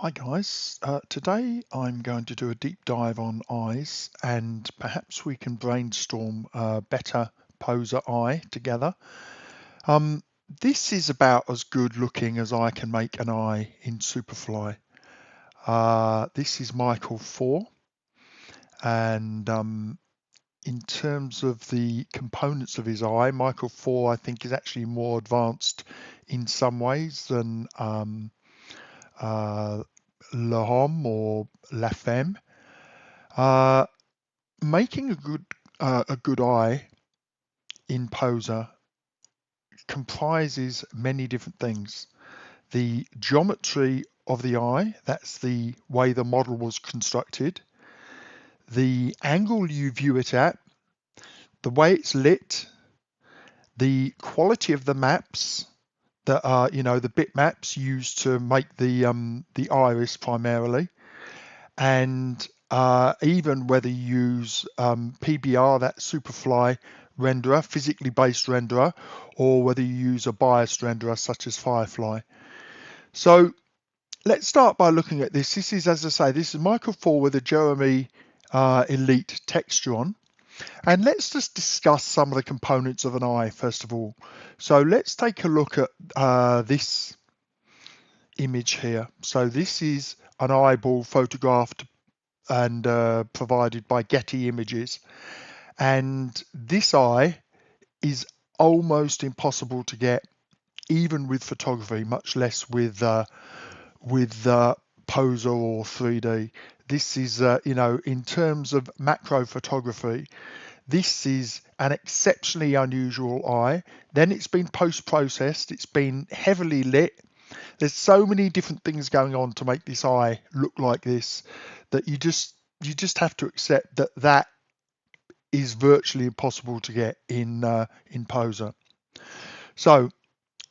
Hi guys, today I'm going to do a deep dive on eyes and perhaps we can brainstorm a better poser eye together. Um, this is about as good looking as I can make an eye in Superfly. This is Michael 4 and in terms of the components of his eye, Michael 4 I think is actually more advanced in some ways than uh, L'Homme or La Femme. Uh, Making a good eye in poser comprises many different things. The geometry of the eye, that's the way the model was constructed, the angle you view it at, the way it's lit, the quality of the maps that are, the bitmaps used to make the iris primarily, and even whether you use PBR, that Superfly renderer, physically based renderer, or whether you use a biased renderer such as Firefly. So let's start by looking at this. This is, as I say, this is Michael 4 with a Jeremy Elite texture on. And let's just discuss some of the components of an eye first of all. So let's take a look at this image here. So this is an eyeball photographed and provided by Getty Images. And this eye is almost impossible to get, even with photography, much less with Poser or 3D. This is, in terms of macro photography, this is an exceptionally unusual eye. Then it's been post-processed, it's been heavily lit. There's so many different things going on to make this eye look like this that you just have to accept that that is virtually impossible to get in Poser. So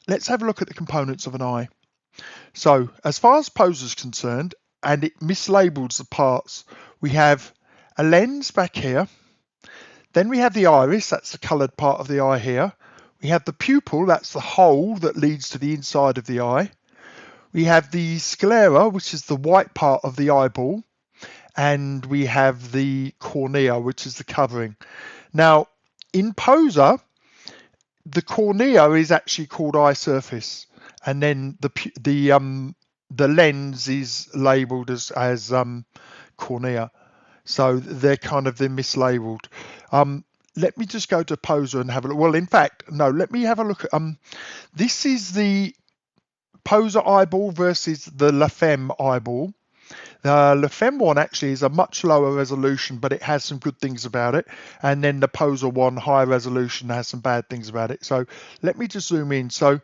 let's have a look at the components of an eye. So as far as Poser is concerned, and it mislabels the parts, we have a lens back here. Then we have the iris, that's the coloured part of the eye here. We have the pupil, that's the hole that leads to the inside of the eye. We have the sclera, which is the white part of the eyeball. And we have the cornea, which is the covering. Now, in Poser, the cornea is actually called eye surface, and then the lens is labelled as cornea. So they're mislabeled. Let me just go to Poser and have a look. Well, in fact, no. Let me have a look at this is the Poser eyeball versus the La Femme eyeball. The Femme one actually is a much lower resolution, but it has some good things about it. And then the Poser one, high resolution, has some bad things about it. So let me just zoom in. So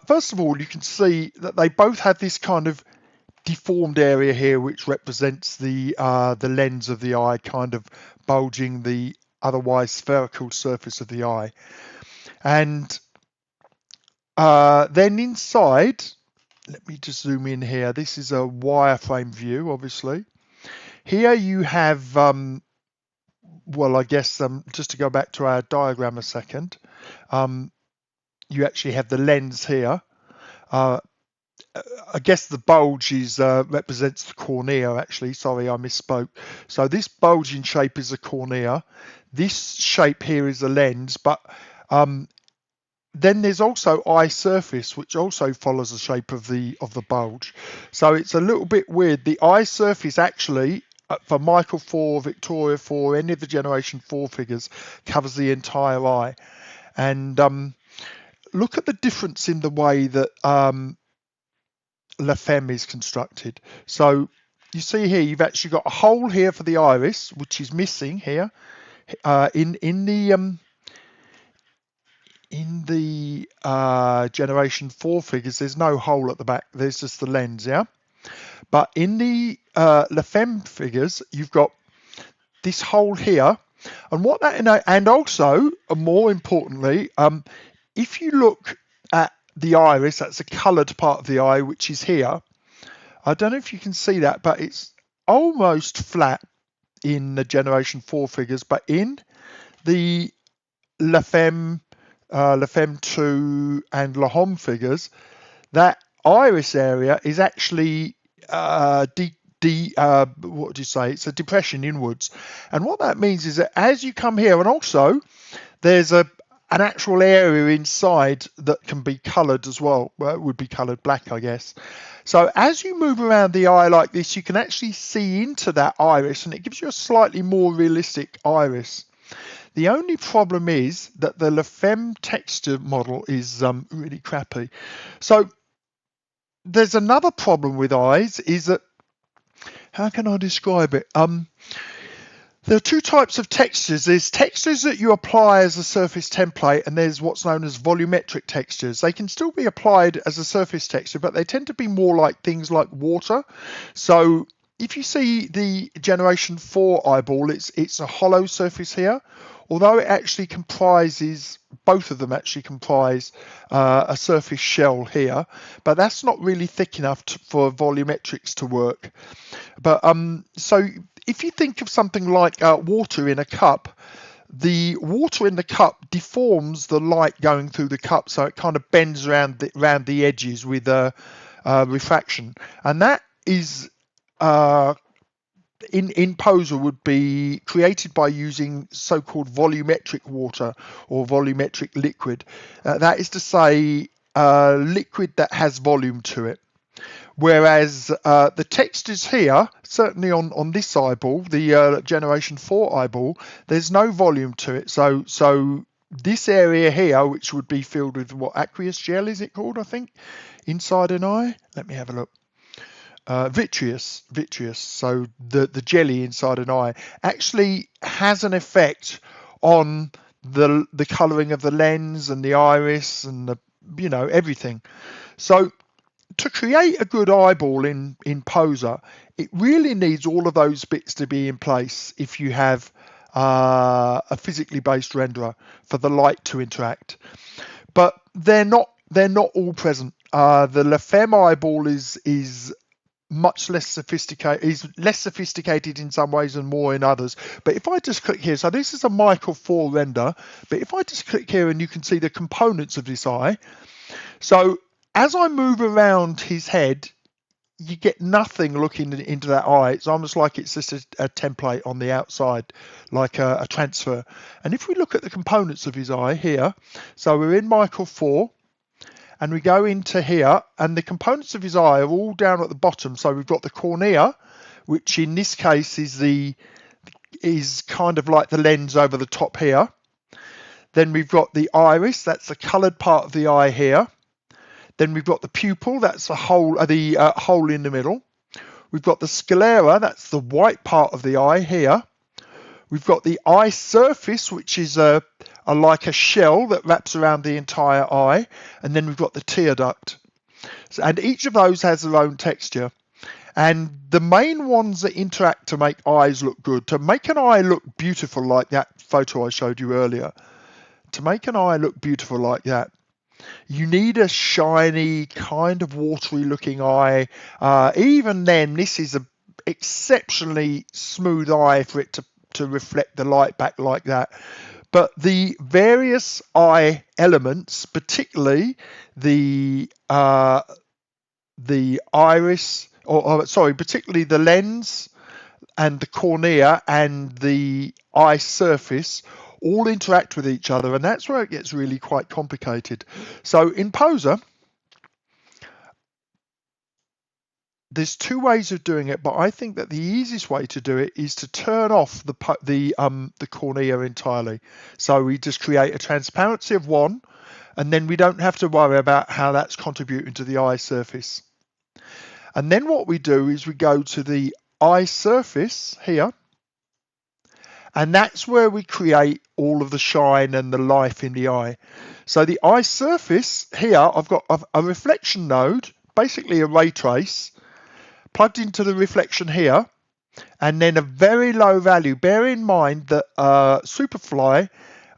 first of all, you can see that they both have this kind of deformed area here, which represents the lens of the eye kind of bulging the otherwise spherical surface of the eye. And then inside, let me just zoom in here. This is a wireframe view, obviously. Here you have, well, I guess just to go back to our diagram a second, you actually have the lens here. I guess the bulge is represents the cornea, actually. Sorry, I misspoke. So this bulging shape is a cornea. This shape here is a lens, but then there's also eye surface, which also follows the shape of the bulge. So it's a little bit weird. The eye surface actually, for Michael 4, Victoria 4, any of the Generation 4 figures, covers the entire eye. And look at the difference in the way that La Femme is constructed. So you see here, you've actually got a hole here for the iris, which is missing here. In the Generation 4 figures, there's no hole at the back. There's just the lens, yeah? But in the La Femme figures, you've got this hole here. And what that, and also, more importantly, if you look at the iris, that's the coloured part of the eye, which is here. I don't know if you can see that, but it's almost flat in the Generation 4 figures. But in the La Femme 2 and La Homme figures, that iris area is actually what do you say? It's a depression inwards, and what that means is that as you come here, and also there's an actual area inside that can be coloured as well. Well, it would be coloured black, I guess. So as you move around the eye like this, you can actually see into that iris, and it gives you a slightly more realistic iris. The only problem is that the Femme texture model is really crappy. So there's another problem with eyes, is that, how can I describe it? There are two types of textures. There's textures that you apply as a surface template, and there's what's known as volumetric textures. They can still be applied as a surface texture, but they tend to be more like things like water. So if you see the Generation 4 eyeball, it's a hollow surface here, although it actually comprises, both of them actually comprise a surface shell here, but that's not really thick enough for volumetrics to work. But so if you think of something like water in a cup, the water in the cup deforms the light going through the cup, so it kind of bends around the edges with refraction, and that is in Poser would be created by using so-called volumetric water or volumetric liquid. That is to say, liquid that has volume to it. Whereas the textures here, certainly on this eyeball, the Generation 4 eyeball, there's no volume to it. So this area here, which would be filled with what, aqueous gel is it called, I think, inside an eye? Let me have a look. Vitreous. So the jelly inside an eye actually has an effect on the colouring of the lens and the iris and everything. So to create a good eyeball in Poser, it really needs all of those bits to be in place if you have a physically based renderer for the light to interact. But they're not all present. The Femme eyeball is much less sophisticated, is less sophisticated in some ways and more in others. But if I just click here, so this is a Michael 4 render, but if I just click here and you can see the components of this eye. So as I move around his head, you get nothing looking into that eye. It's almost like it's just a template on the outside, like a transfer. And if we look at the components of his eye here, so we're in Michael 4, and we go into here, and the components of his eye are all down at the bottom. So we've got the cornea, which in this case is kind of like the lens over the top here. Then we've got the iris, that's the coloured part of the eye here. Then we've got the pupil, that's the hole in the middle. We've got the sclera, that's the white part of the eye here. We've got the eye surface, which is like a shell that wraps around the entire eye. And then we've got the tear duct. And each of those has their own texture. And the main ones that interact to make eyes look good, to make an eye look beautiful like that photo I showed you earlier, to make an eye look beautiful like that, you need a shiny, kind of watery looking eye. Even then, this is an exceptionally smooth eye for it to reflect the light back like that. But the various eye elements, particularly the iris, particularly the lens and the cornea and the eye surface, all interact with each other, and that's where it gets really quite complicated. So in Poser, there's two ways of doing it, but I think that the easiest way to do it is to turn off the cornea entirely. So we just create a transparency of 1, and then we don't have to worry about how that's contributing to the eye surface. And then what we do is we go to the eye surface here, and that's where we create all of the shine and the life in the eye. So the eye surface here, I've got a reflection node, basically a ray trace, plugged into the reflection here, and then a very low value. Bear in mind that Superfly,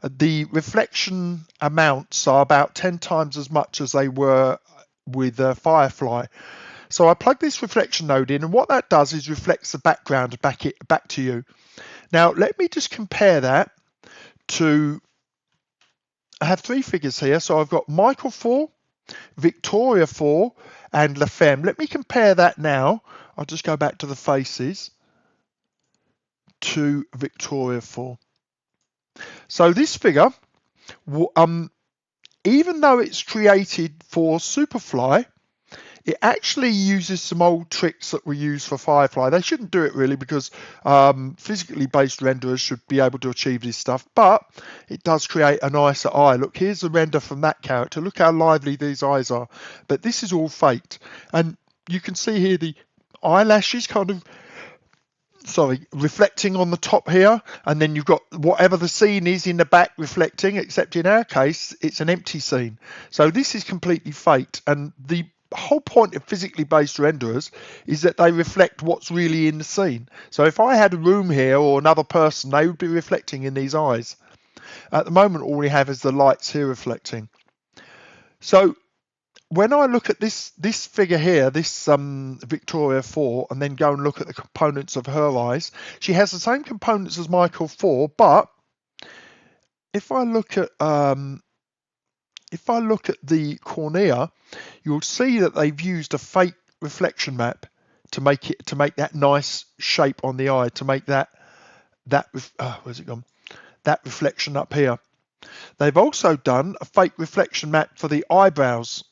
the reflection amounts are about 10 times as much as they were with Firefly. So I plug this reflection node in, and what that does is reflects the background back to you. Now let me just compare that to, I have 3 figures here. So I've got Michael 4, Victoria 4, and La Femme. Let me compare that now I'll just go back to the faces to Victoria 4. So this figure, even though it's created for Superfly, it actually uses some old tricks that were used for Firefly. They shouldn't do it really because physically based renderers should be able to achieve this stuff, but it does create a nicer eye. Look, here's the render from that character. Look how lively these eyes are. But this is all faked. And you can see here the eyelashes kind of reflecting on the top here, and then you've got whatever the scene is in the back reflecting, except in our case it's an empty scene. So this is completely faked, and the whole point of physically based renderers is that they reflect what's really in the scene. So if I had a room here or another person, they would be reflecting in these eyes. At the moment all we have is the lights here reflecting. So when I look at this figure here, this Victoria 4, and then go and look at the components of her eyes, she has the same components as Michael 4, but if I look at the cornea, you'll see that they've used a fake reflection map to make that nice shape on the eye, to make that where's it gone? That reflection up here. They've also done a fake reflection map for the eyebrows,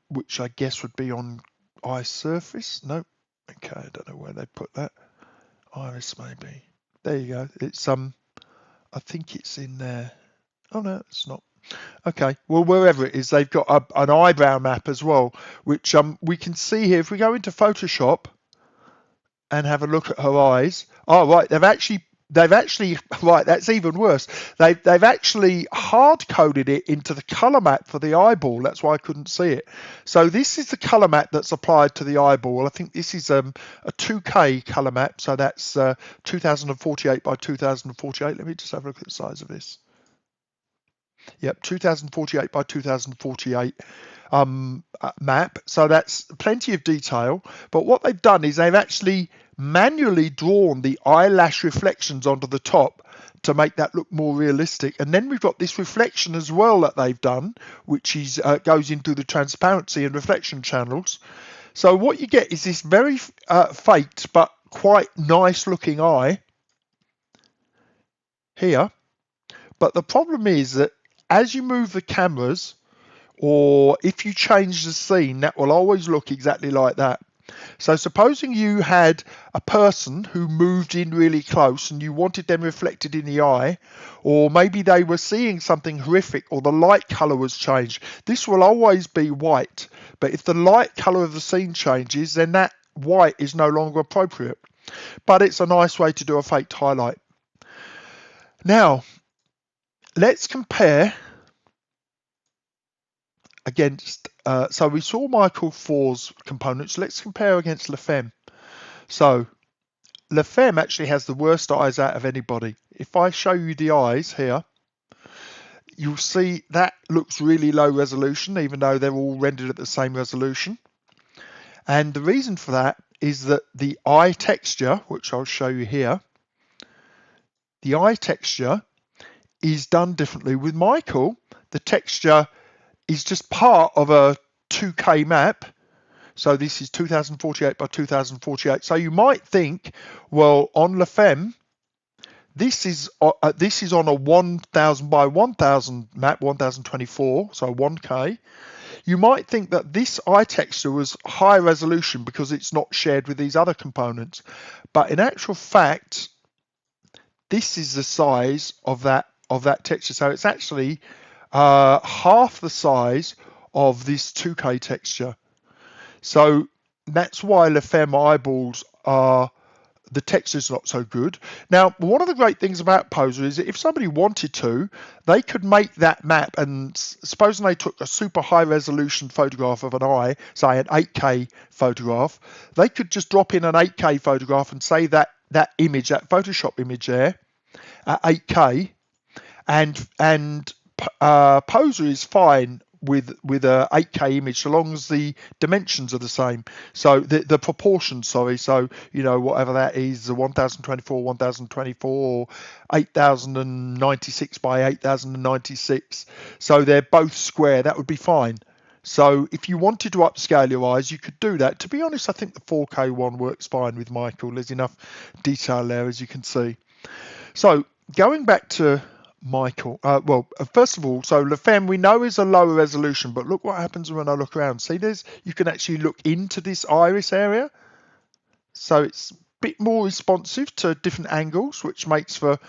which I guess would be on eye surface. No, okay, I don't know where they put that. Iris maybe. There you go. It's I think it's in there. Oh no, it's not. Okay, well wherever it is, they've got an eyebrow map as well, which we can see here if we go into Photoshop and have a look at her eyes. Oh right, they've actually right, that's even worse. They've actually hard coded it into the color map for the eyeball. That's why I couldn't see it. So this is the color map that's applied to the eyeball. I think this is a 2K color map, so that's 2048 by 2048. Let me just have a look at the size of this. Yep, 2048 by 2048 map. So that's plenty of detail. But what they've done is they've actually manually drawn the eyelash reflections onto the top to make that look more realistic. And then we've got this reflection as well that they've done, which is goes into the transparency and reflection channels. So what you get is this very faked but quite nice looking eye here. But the problem is that as you move the cameras, or if you change the scene, that will always look exactly like that. So supposing you had a person who moved in really close and you wanted them reflected in the eye, or maybe they were seeing something horrific or the light color was changed, this will always be white. But if the light color of the scene changes, then that white is no longer appropriate. But it's a nice way to do a faked highlight. Now, let's compare against, so we saw Michael 4's components. Let's compare against Femme. So Femme actually has the worst eyes out of anybody. If I show you the eyes here, you'll see that looks really low resolution, even though they're all rendered at the same resolution. And the reason for that is that the eye texture, which I'll show you here, the eye texture is done differently. With Michael, the texture is just part of a 2K map. So this is 2048 by 2048. So you might think, well, on Femme, this is on a 1000 by 1000 map, 1024, so 1K. You might think that this eye texture was high resolution because it's not shared with these other components. But in actual fact, this is the size of that texture. So it's actually half the size of this 2K texture. So that's why Femme eyeballs are, the texture's not so good. Now, one of the great things about Poser is that if somebody wanted to, they could make that map, and supposing they took a super high resolution photograph of an eye, say an 8K photograph, they could just drop in an 8K photograph and say that image, that Photoshop image there at 8K, and Poser is fine with a 8K image so long as the dimensions are the same. So the proportions, sorry. So you know, whatever that is, the 1024, 1024, or 8096 by 8096. So they're both square. That would be fine. So if you wanted to upscale your eyes, you could do that. To be honest, I think the 4K one works fine with Michael. There's enough detail there, as you can see. So going back to Michael, first of all, so Femme we know is a lower resolution, but look what happens when I look around. See, you can actually look into this iris area. So it's a bit more responsive to different angles, which makes for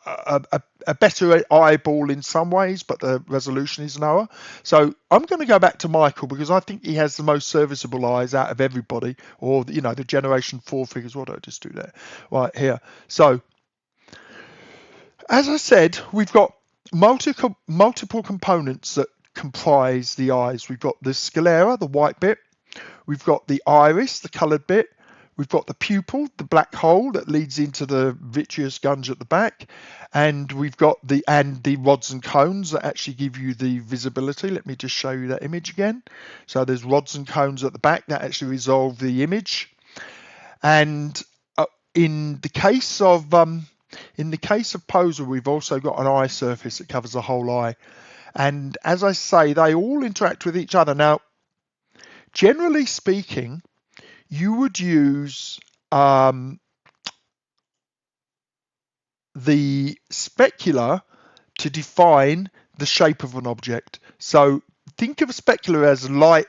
a better eyeball in some ways, but the resolution is lower. So I'm going to go back to Michael because I think he has the most serviceable eyes out of everybody, or the generation 4 figures. What did I just do there? Right here. So as I said, we've got multiple components that comprise the eyes. We've got the sclera, the white bit. We've got the iris, the coloured bit. We've got the pupil, the black hole that leads into the vitreous gunge at the back, and we've got the rods and cones that actually give you the visibility. Let me just show you that image again. So there's rods and cones at the back that actually resolve the image. And in the case of Poser, we've also got an eye surface that covers the whole eye. And as I say, they all interact with each other. Now, generally speaking, you would use the specular to define the shape of an object. So think of a specular as light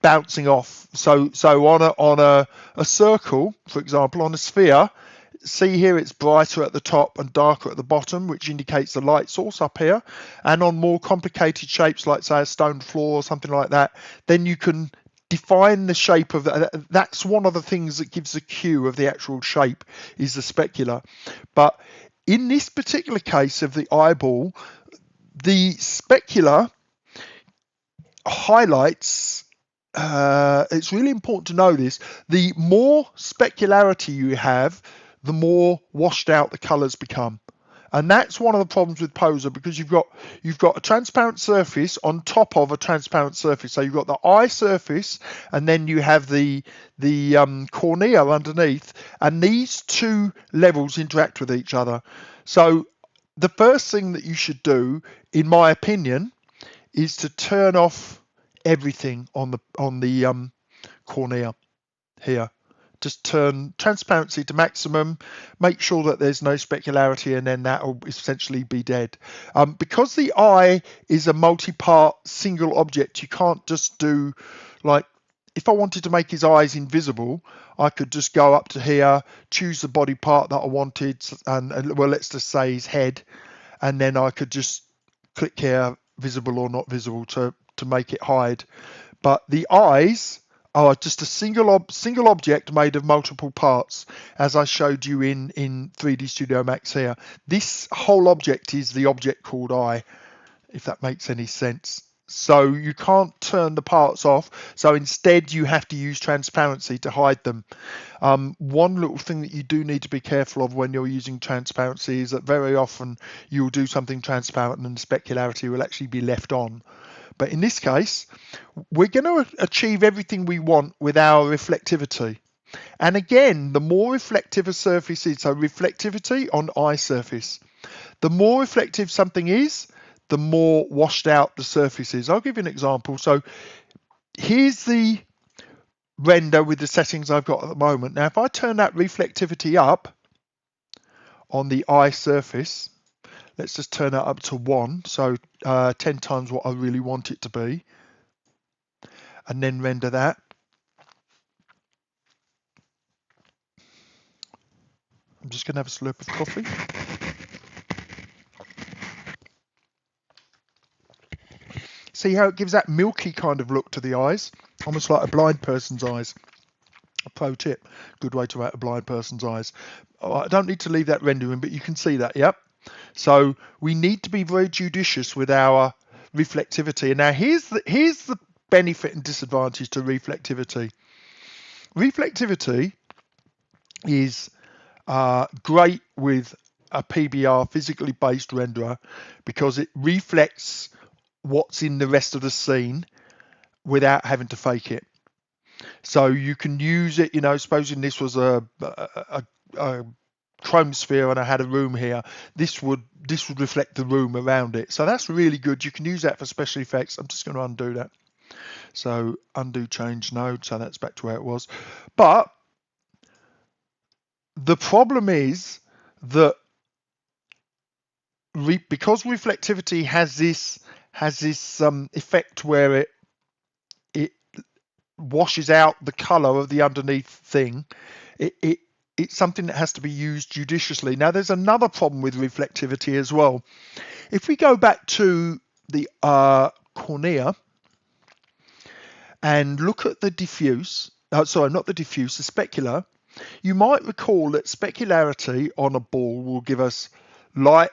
bouncing off. So on a circle, for example, on a sphere, see here it's brighter at the top and darker at the bottom, which indicates the light source up here. And on more complicated shapes, like say a stone floor or something like that, then you can define the shape of that. That's one of the things that gives the cue of the actual shape, is the specular. But in this particular case of the eyeball, the specular highlights, it's really important to know this, the more specularity you have, the more washed out the colours become. And that's one of the problems with Poser, because you've got a transparent surface on top of a transparent surface. So you've got the eye surface, and then you have the cornea underneath, and these two levels interact with each other. So the first thing that you should do, in my opinion, is to turn off everything on the cornea here. Just turn transparency to maximum, make sure that there's no specularity, and then that will essentially be dead. Because the eye is a multi-part single object, you can't just do, like, if I wanted to make his eyes invisible, I could just go up to here, choose the body part that I wanted, and well, let's just say his head, and then I could just click here, visible or not visible, to make it hide. But the eyes are just a single object made of multiple parts, as I showed you in 3D Studio Max here. This whole object is the object called eye, if that makes any sense. So you can't turn the parts off. So instead, you have to use transparency to hide them. One little thing that you do need to be careful of when you're using transparency is that very often you'll do something transparent and the specularity will actually be left on. But in this case, we're going to achieve everything we want with our reflectivity. And again, the more reflective a surface is, so reflectivity on eye surface, the more reflective something is, the more washed out the surface is. I'll give you an example. So here's the render with the settings I've got at the moment. Now, if I turn that reflectivity up on the eye surface, let's just turn that up to 1, so 10 times what I really want it to be, and then render that. I'm just going to have a slurp of coffee. See how it gives that milky kind of look to the eyes, almost like a blind person's eyes. A pro tip, good way to make a blind person's eyes. I don't need to leave that rendering, but you can see that, yep. So we need to be very judicious with our reflectivity. And now here's the benefit and disadvantage to reflectivity. Reflectivity is great with a PBR, physically based renderer, because it reflects what's in the rest of the scene without having to fake it. So you can use it, supposing this was a chrome sphere and I had a room here, this would reflect the room around it. So that's really good. You can use that for special effects. I'm just going to undo that. So undo change node. So that's back to where it was. But the problem is that because reflectivity has this effect where it washes out the color of the underneath thing, it's something that has to be used judiciously. Now, there's another problem with reflectivity as well. If we go back to the cornea and look at the diffuse, sorry, not the diffuse, the specular, you might recall that specularity on a ball will give us light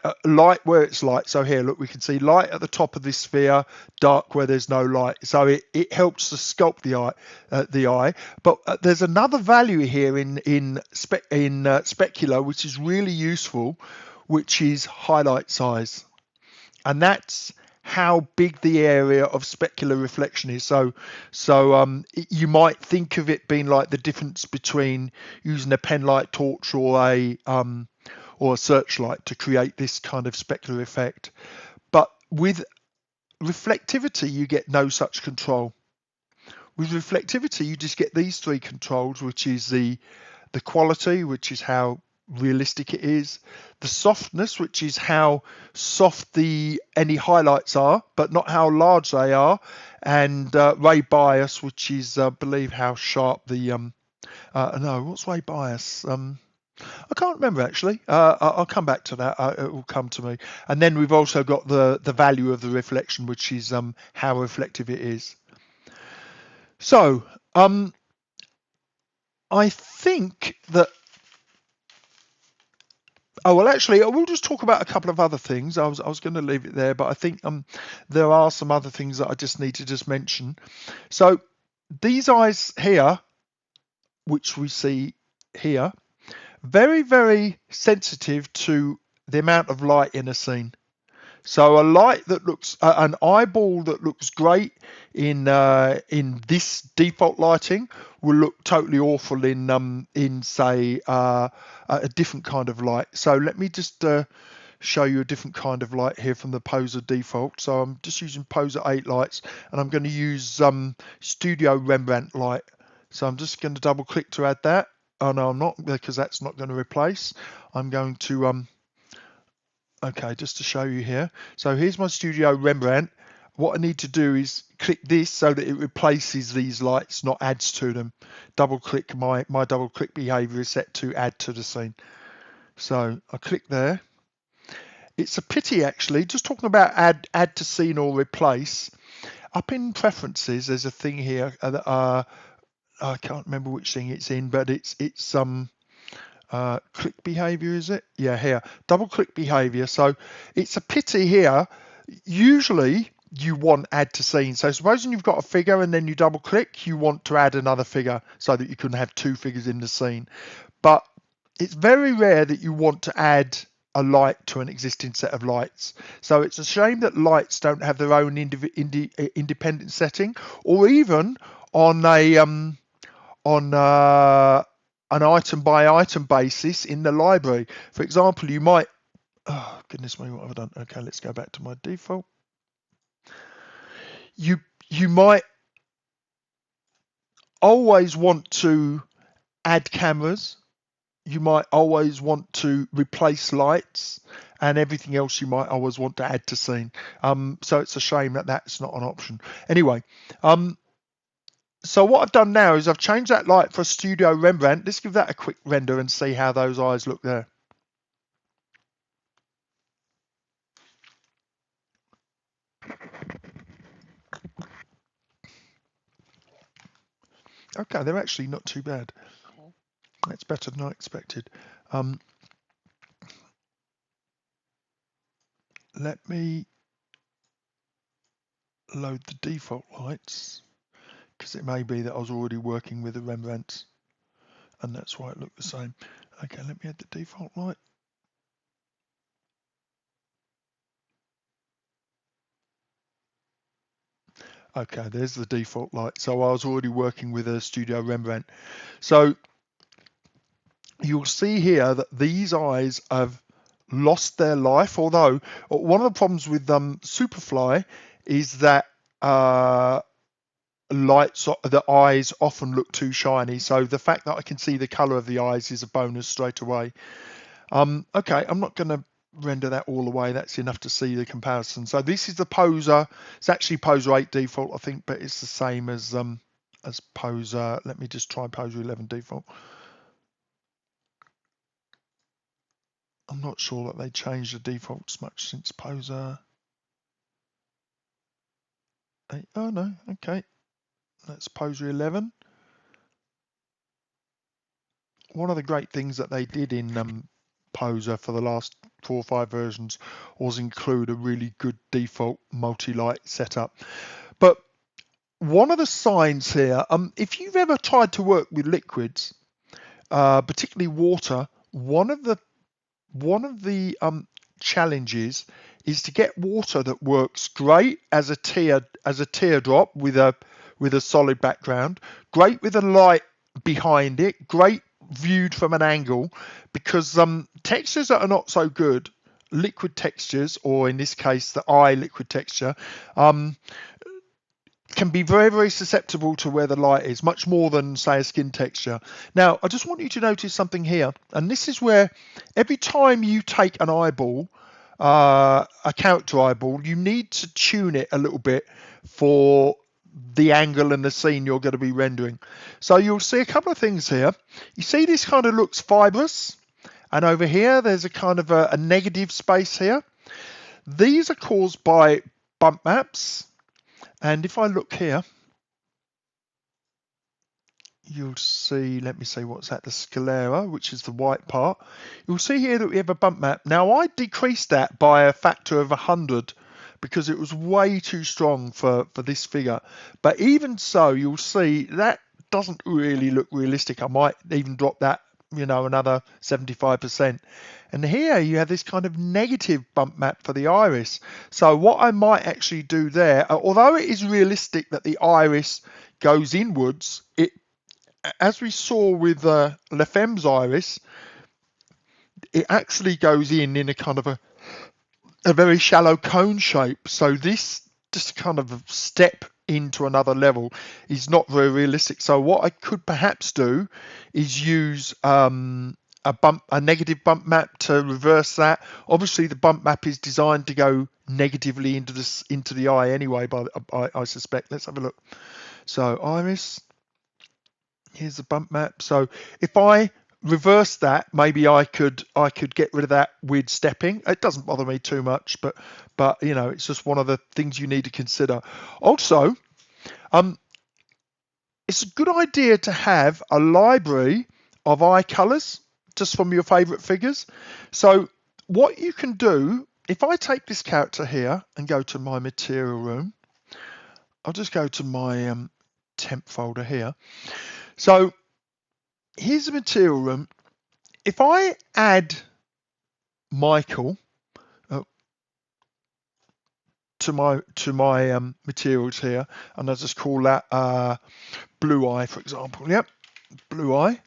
where it's light. So here, look, we can see light at the top of this sphere, dark where there's no light. So it helps to sculpt the eye. But there's another value here in specular, which is really useful, which is highlight size, and that's how big the area of specular reflection is. So you might think of it being like the difference between using a pen light torch or a searchlight to create this kind of specular effect. But with reflectivity, you get no such control. With reflectivity, you just get these three controls, which is the quality, which is how realistic it is, the softness, which is how soft any highlights are, but not how large they are, and ray bias, which is I believe how sharp the no, what's ray bias? I can't remember actually. I'll come back to that. It will come to me. And then we've also got the value of the reflection, which is how reflective it is. So I think that. Oh well, actually, we'll just talk about a couple of other things. I was going to leave it there, but I think there are some other things that I just need to just mention. So these eyes here, which we see here, very, very sensitive to the amount of light in a scene. So a light that looks, an eyeball that looks great in this default lighting will look totally awful in say a different kind of light. So let me just show you a different kind of light here from the Poser default. So I'm just using Poser 8 lights, and I'm going to use Studio Rembrandt light. So I'm just going to double click to add that. Oh no, I'm not, because that's not going to replace. I'm going to okay, just to show you here. So here's my Studio Rembrandt. What I need to do is click this so that it replaces these lights, not adds to them. Double click, my double click behavior is set to add to the scene. So I click there. It's a pity actually, just talking about add to scene or replace. Up in preferences, there's a thing here. I can't remember which thing it's in, but it's click behavior, is it? Yeah, here, double click behavior. So it's a pity here. Usually you want add to scene. So supposing you've got a figure and then you double click, you want to add another figure so that you can have two figures in the scene. But it's very rare that you want to add a light to an existing set of lights. So it's a shame that lights don't have their own independent setting, or even on a an item by item basis in the library. For example, you might, oh goodness me, what have I done? Okay, let's go back to my default. You might always want to add cameras. You might always want to replace lights, and everything else you might always want to add to scene. So it's a shame that that's not an option. Anyway, so what I've done now is I've changed that light for Studio Rembrandt. Let's give that a quick render and see how those eyes look there. Okay, they're actually not too bad. That's better than I expected. Let me load the default lights, because it may be that I was already working with the Rembrandts, and that's why it looked the same. Okay, let me add the default light. Okay, there's the default light. So I was already working with a Studio Rembrandt. So you'll see here that these eyes have lost their life. Although one of the problems with Superfly is that the eyes often look too shiny. So the fact that I can see the color of the eyes is a bonus straight away. Okay, I'm not going to render that all the way. That's enough to see the comparison. So this is the poser. It's actually poser 8 default, I think, but it's the same as poser. Let me just try poser 11 default. I'm not sure that they changed the defaults much since poser 8. Oh no, okay. That's poser 11. One of the great things that they did in Poser for the last 4 or 5 versions was include a really good default multi-light setup. But one of the signs here, if you've ever tried to work with liquids, particularly water, one of the challenges is to get water that works great as a teardrop with a solid background, great with a light behind it, great viewed from an angle, because textures that are not so good, liquid textures, or in this case the eye liquid texture, can be very, very susceptible to where the light is, much more than, say, a skin texture. Now, I just want you to notice something here, and this is where every time you take an eyeball, a character eyeball, you need to tune it a little bit for the angle and the scene you're going to be rendering. So you'll see a couple of things here. You see this kind of looks fibrous, and over here there's a kind of a negative space here. These are caused by bump maps. And if I look here, you'll see, let me see what's that, the sclera, which is the white part. You'll see here that we have a bump map. Now I decreased that by a factor of 100 because it was way too strong for this figure. But even so, you'll see that doesn't really look realistic. I might even drop that, another 75%. And here you have this kind of negative bump map for the iris. So what I might actually do there, although it is realistic that the iris goes inwards, as we saw with Femme's iris, it actually goes in a kind of a very shallow cone shape. So this just kind of step into another level is not very realistic. So what I could perhaps do is use a negative bump map to reverse that. Obviously the bump map is designed to go negatively into the eye anyway, I suspect. Let's have a look. So iris, here's the bump map. So if I reverse that, maybe I could get rid of that with stepping. It doesn't bother me too much, but it's just one of the things you need to consider. Also, it's a good idea to have a library of eye colors just from your favorite figures. So what you can do, if I take this character here and go to my material room, I'll just go to my temp folder here. So here's the material room. If I add Michael to my materials here, and I'll just call that blue eye, for example. Yep, blue eye.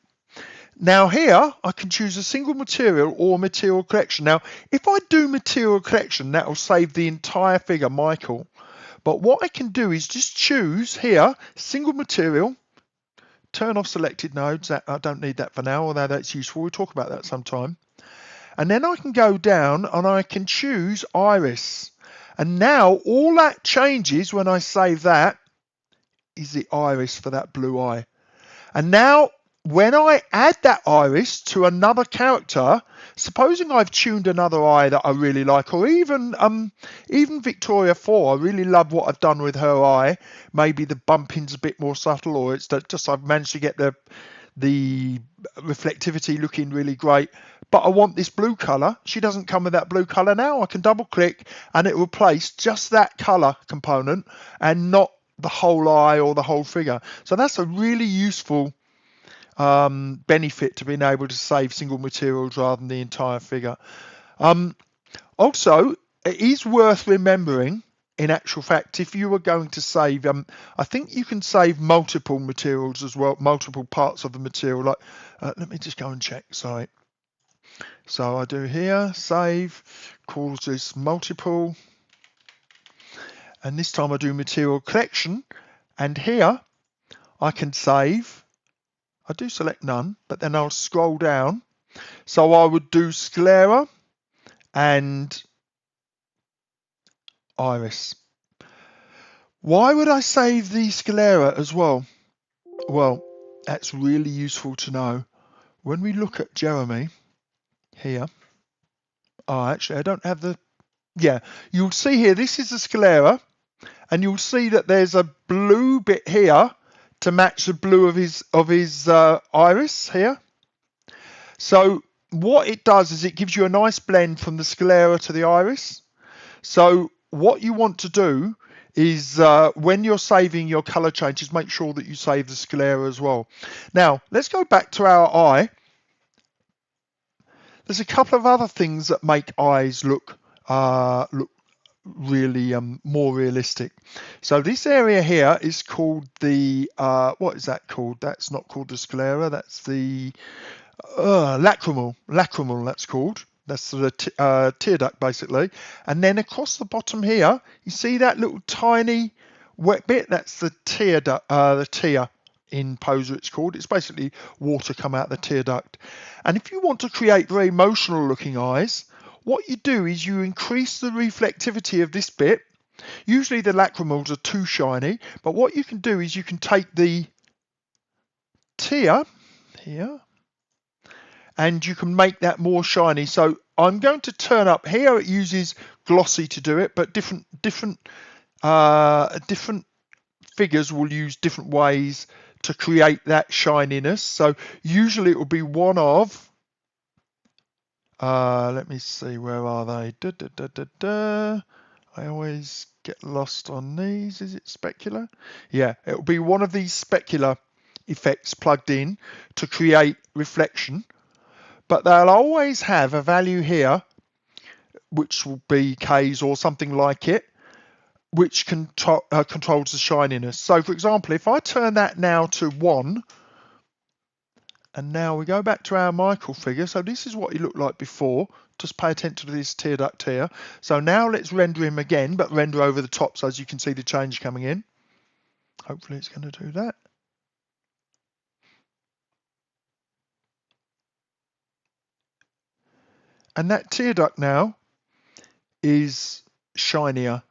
Now here I can choose a single material or material collection. Now if I do material collection, that will save the entire figure, Michael. But what I can do is just choose here single material, turn off selected nodes. I don't need that for now, although that's useful. We'll talk about that sometime. And then I can go down and I can choose iris. And now all that changes when I save that is the iris for that blue eye. And now when I add that iris to another character, supposing I've tuned another eye that I really like, or even Victoria 4, I really love what I've done with her eye. Maybe the bumping's a bit more subtle, or it's just I've managed to get the reflectivity looking really great, but I want this blue color. She doesn't come with that blue color now. I can double click and it will replace just that color component and not the whole eye or the whole figure. So that's a really useful benefit to being able to save single materials rather than the entire figure. Also, it is worth remembering in actual fact, if you were going to save, I think you can save multiple materials as well, multiple parts of the material. Like, let me just go and check. Sorry. So I do here, save, calls this multiple, and this time I do material collection, and here I can save. I do select none, but then I'll scroll down. So I would do sclera and iris. Why would I save the sclera as well? Well, that's really useful to know. When we look at Jeremy here, oh, actually, I don't have the, yeah, you'll see here, this is the sclera, and you'll see that there's a blue bit here to match the blue of his iris here. So what it does is it gives you a nice blend from the sclera to the iris. So what you want to do is when you're saving your color changes, make sure that you save the sclera as well. Now, let's go back to our eye. There's a couple of other things that make eyes look really more realistic. So this area here is called the, what is that called? That's not called the sclera, that's the lacrimal, that's called. That's the tear duct basically. And then across the bottom here, you see that little tiny wet bit? That's the tear duct, the tear in Poser it's called. It's basically water come out the tear duct. And if you want to create very emotional looking eyes, what you do is you increase the reflectivity of this bit. Usually the lacrimals are too shiny, but what you can do is you can take the tear here, and you can make that more shiny. So I'm going to turn up here. It uses glossy to do it, but different figures will use different ways to create that shininess. So usually it will be one of, let me see, where are they? I always get lost on these. Is it specular? Yeah, it will be one of these specular effects plugged in to create reflection. But they'll always have a value here, which will be K's or something like it, which controls the shininess. So for example, if I turn that now to 1, and now we go back to our Michael figure. So this is what he looked like before. Just pay attention to this tear duct here. So now let's render him again, but render over the top so as you can see the change coming in. Hopefully it's going to do that. And that tear duct now is shinier.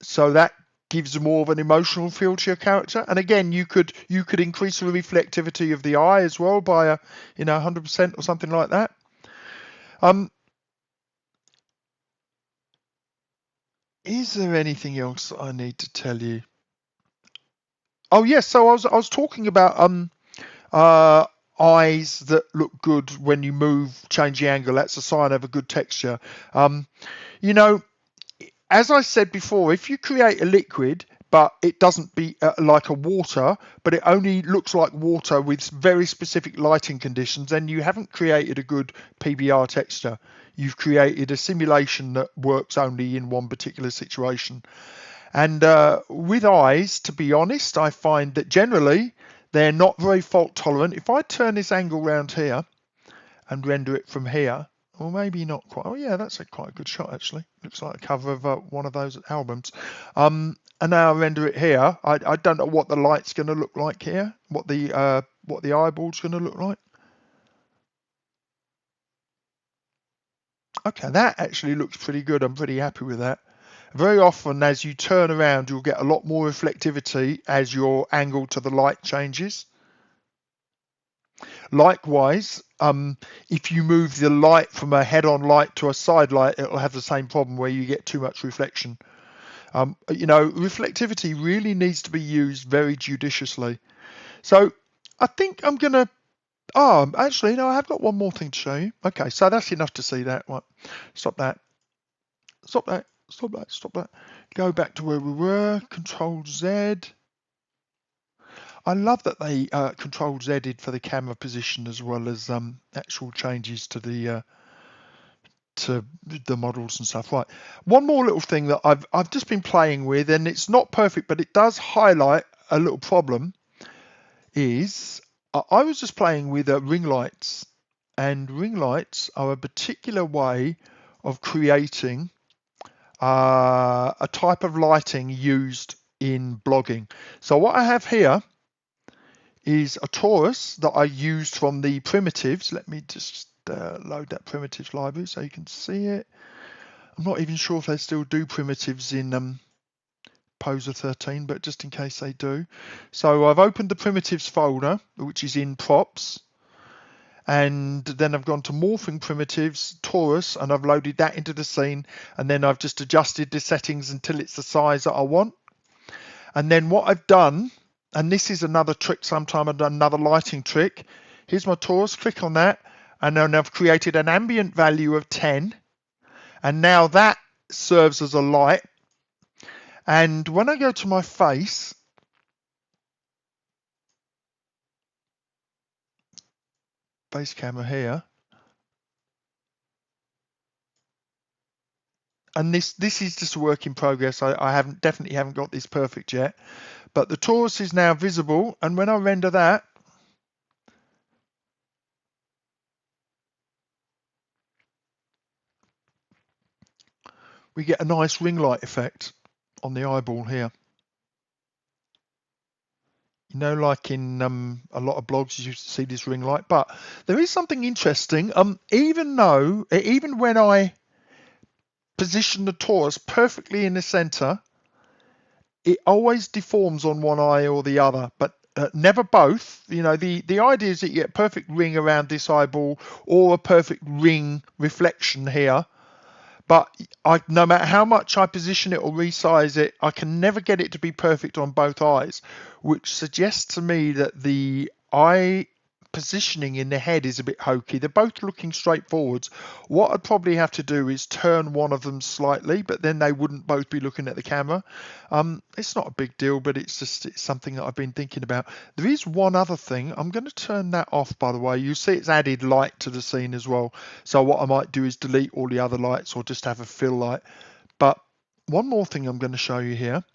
So that gives more of an emotional feel to your character. And again, you could increase the reflectivity of the eye as well by 100% or something like that. Is there anything else I need to tell you? Oh yes, so I was talking about eyes that look good when you move, change the angle. That's a sign of a good texture. You know, as I said before, if you create a liquid, but it doesn't be like a water, but it only looks like water with very specific lighting conditions, then you haven't created a good PBR texture. You've created a simulation that works only in one particular situation. And with eyes, to be honest, I find that generally they're not very fault tolerant. If I turn this angle round here and render it from here, or maybe not quite. Oh yeah, that's quite a good shot actually. Looks like a cover of one of those albums. And now I render it here. I don't know what the light's going to look like here. What the eyeball's going to look like. Okay, that actually looks pretty good. I'm pretty happy with that. Very often, as you turn around, you'll get a lot more reflectivity as your angle to the light changes. Likewise, if you move the light from a head-on light to a side light, it'll have the same problem where you get too much reflection. Reflectivity really needs to be used very judiciously. So I think I'm going to, actually, no, I have got one more thing to show you. Okay, so that's enough to see that one. Stop that. Stop that. Stop that. Stop that. Go back to where we were. Control Z. I love that they Control Z'd for the camera position as well as actual changes to the to the models and stuff. Right. One more little thing that I've just been playing with, and it's not perfect, but it does highlight a little problem, is I was just playing with ring lights, and ring lights are a particular way of creating a type of lighting used in blogging. So what I have here is a torus that I used from the primitives. Let me just load that primitives library so you can see it. I'm not even sure if they still do primitives in Poser 13, but just in case they do. So I've opened the primitives folder, which is in props, and then I've gone to morphing primitives, torus, and I've loaded that into the scene, and then I've just adjusted the settings until it's the size that I want. And then what I've done, and this is another trick, sometime I've done another lighting trick. Here's my torus, click on that, and then I've created an ambient value of 10, and now that serves as a light. And when I go to my face, face camera here, and this is just a work in progress. I definitely haven't got this perfect yet, but the torus is now visible, and when I render that, we get a nice ring light effect on the eyeball here. You know, like in a lot of blogs, you see this ring light, but there is something interesting. Even when I position the torus perfectly in the center, it always deforms on one eye or the other, but never both. You know, the idea is that you get a perfect ring around this eyeball or a perfect ring reflection here. But no matter how much I position it or resize it, I can never get it to be perfect on both eyes, which suggests to me that the eye positioning in the head is a bit hokey. They're both looking straight forwards. What I'd probably have to do is turn one of them slightly, but then they wouldn't both be looking at the camera. It's not a big deal, but it's something that I've been thinking about. There is one other thing. I'm going to turn that off, by the way. You see it's added light to the scene as well. So what I might do is delete all the other lights or just have a fill light. But one more thing I'm going to show you here.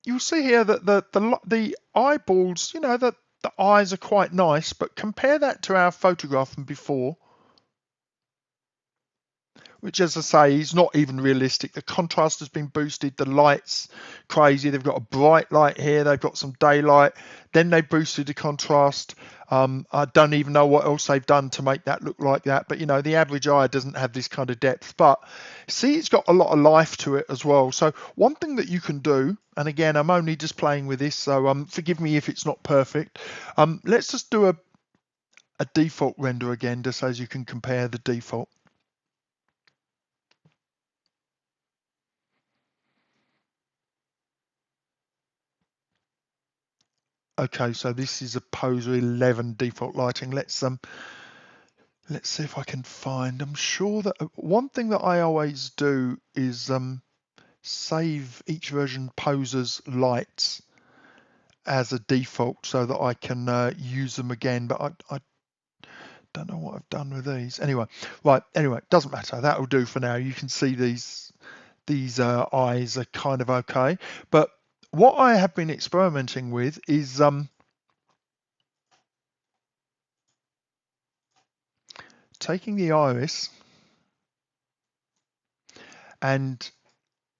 You'll see here that the eyeballs, you know, that the eyes are quite nice, but compare that to our photograph from before, which, as I say, is not even realistic. The contrast has been boosted. The light's crazy. They've got a bright light here. They've got some daylight. Then they boosted the contrast. I don't even know what else they've done to make that look like that. But, you know, the average eye doesn't have this kind of depth. But see, it's got a lot of life to it as well. So one thing that you can do, and again, I'm only just playing with this, so forgive me if it's not perfect. Let's just do a default render again, just so as you can compare the default. Okay, so this is a Poser 11 default lighting. Let's see if I can find. I'm sure that one thing that I always do is save each version Poser's lights as a default so that I can use them again. But I don't know what I've done with these. Anyway, right. Anyway, doesn't matter. That'll do for now. You can see these eyes are kind of okay. But what I have been experimenting with is taking the iris and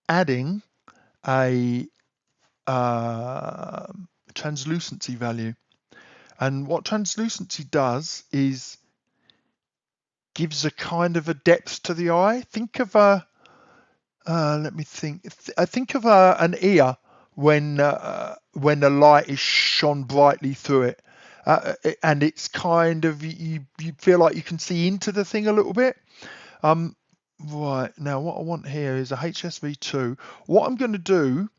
adding a translucency value. And what translucency does is gives a kind of a depth to the eye. Think of a let me think. Think of an ear when the light is shone brightly through it, and it's kind of you feel like you can see into the thing a little bit. Right now, what I want here is a HSV2. What I'm going to do,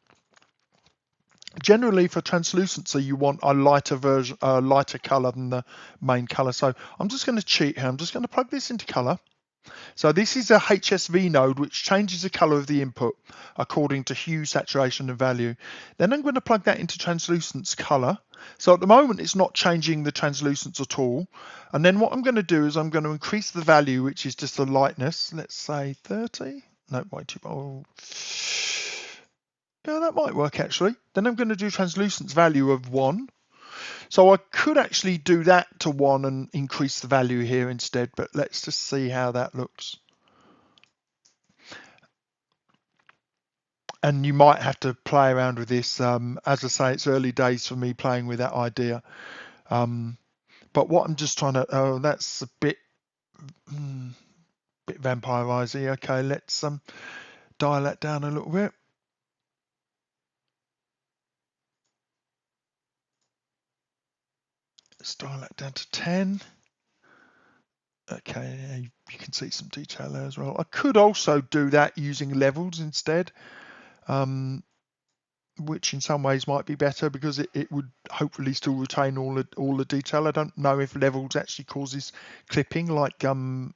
generally for translucency, you want a lighter version, lighter color than the main color. So I'm just going to cheat here. I'm just going to plug this into color. So this is a HSV node which changes the color of the input according to hue, saturation and value. Then I'm going to plug that into translucence color. So at the moment it's not changing the translucence at all. And then what I'm going to do is I'm going to increase the value, which is just the lightness. Let's say 30. No, way too. Oh. Yeah, that might work actually. Then I'm going to do translucence value of 1. So I could actually do that to 1 and increase the value here instead, but let's just see how that looks. And you might have to play around with this. As I say, it's early days for me playing with that idea. But what I'm just trying to, oh, that's a bit vampirizey. Okay, let's dial that down a little bit. Let's dial that down to 10. Okay, you can see some detail there as well. I could also do that using levels instead, which in some ways might be better because it would hopefully still retain all the detail. I don't know if levels actually causes clipping like the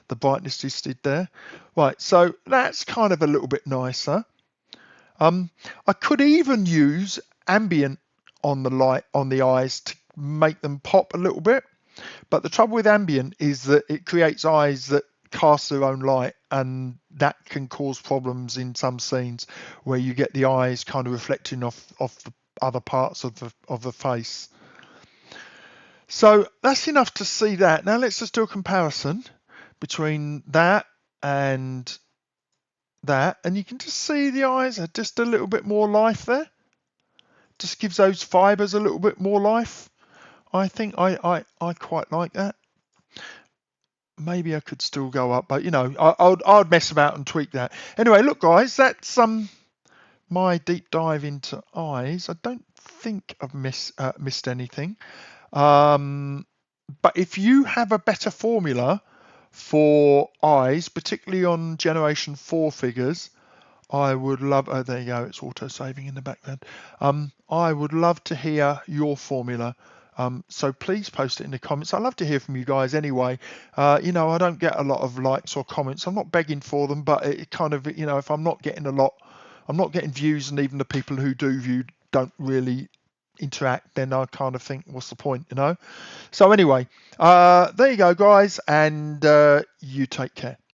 brightness just did there. Right, so that's kind of a little bit nicer. I could even use ambient on the light on the eyes to make them pop a little bit. But the trouble with ambient is that it creates eyes that cast their own light, and that can cause problems in some scenes where you get the eyes kind of reflecting off the other parts of the face. So that's enough to see that. Now let's just do a comparison between that and that, and you can just see the eyes are just a little bit more life there. Just gives those fibers a little bit more life. I think I quite like that. Maybe I could still go up, but you know, I'd mess about and tweak that. Anyway, look, guys, that's my deep dive into eyes. I don't think I've missed anything. But if you have a better formula for eyes, particularly on Generation 4 figures, I would love. Oh, there you go. It's auto saving in the background. I would love to hear your formula. So please post it in the comments. I love to hear from you guys anyway. You know, I don't get a lot of likes or comments. I'm not begging for them, but it kind of, you know, if I'm not getting a lot, I'm not getting views, and even the people who do view don't really interact, then I kind of think, what's the point, you know? So anyway, there you go, guys, and you take care.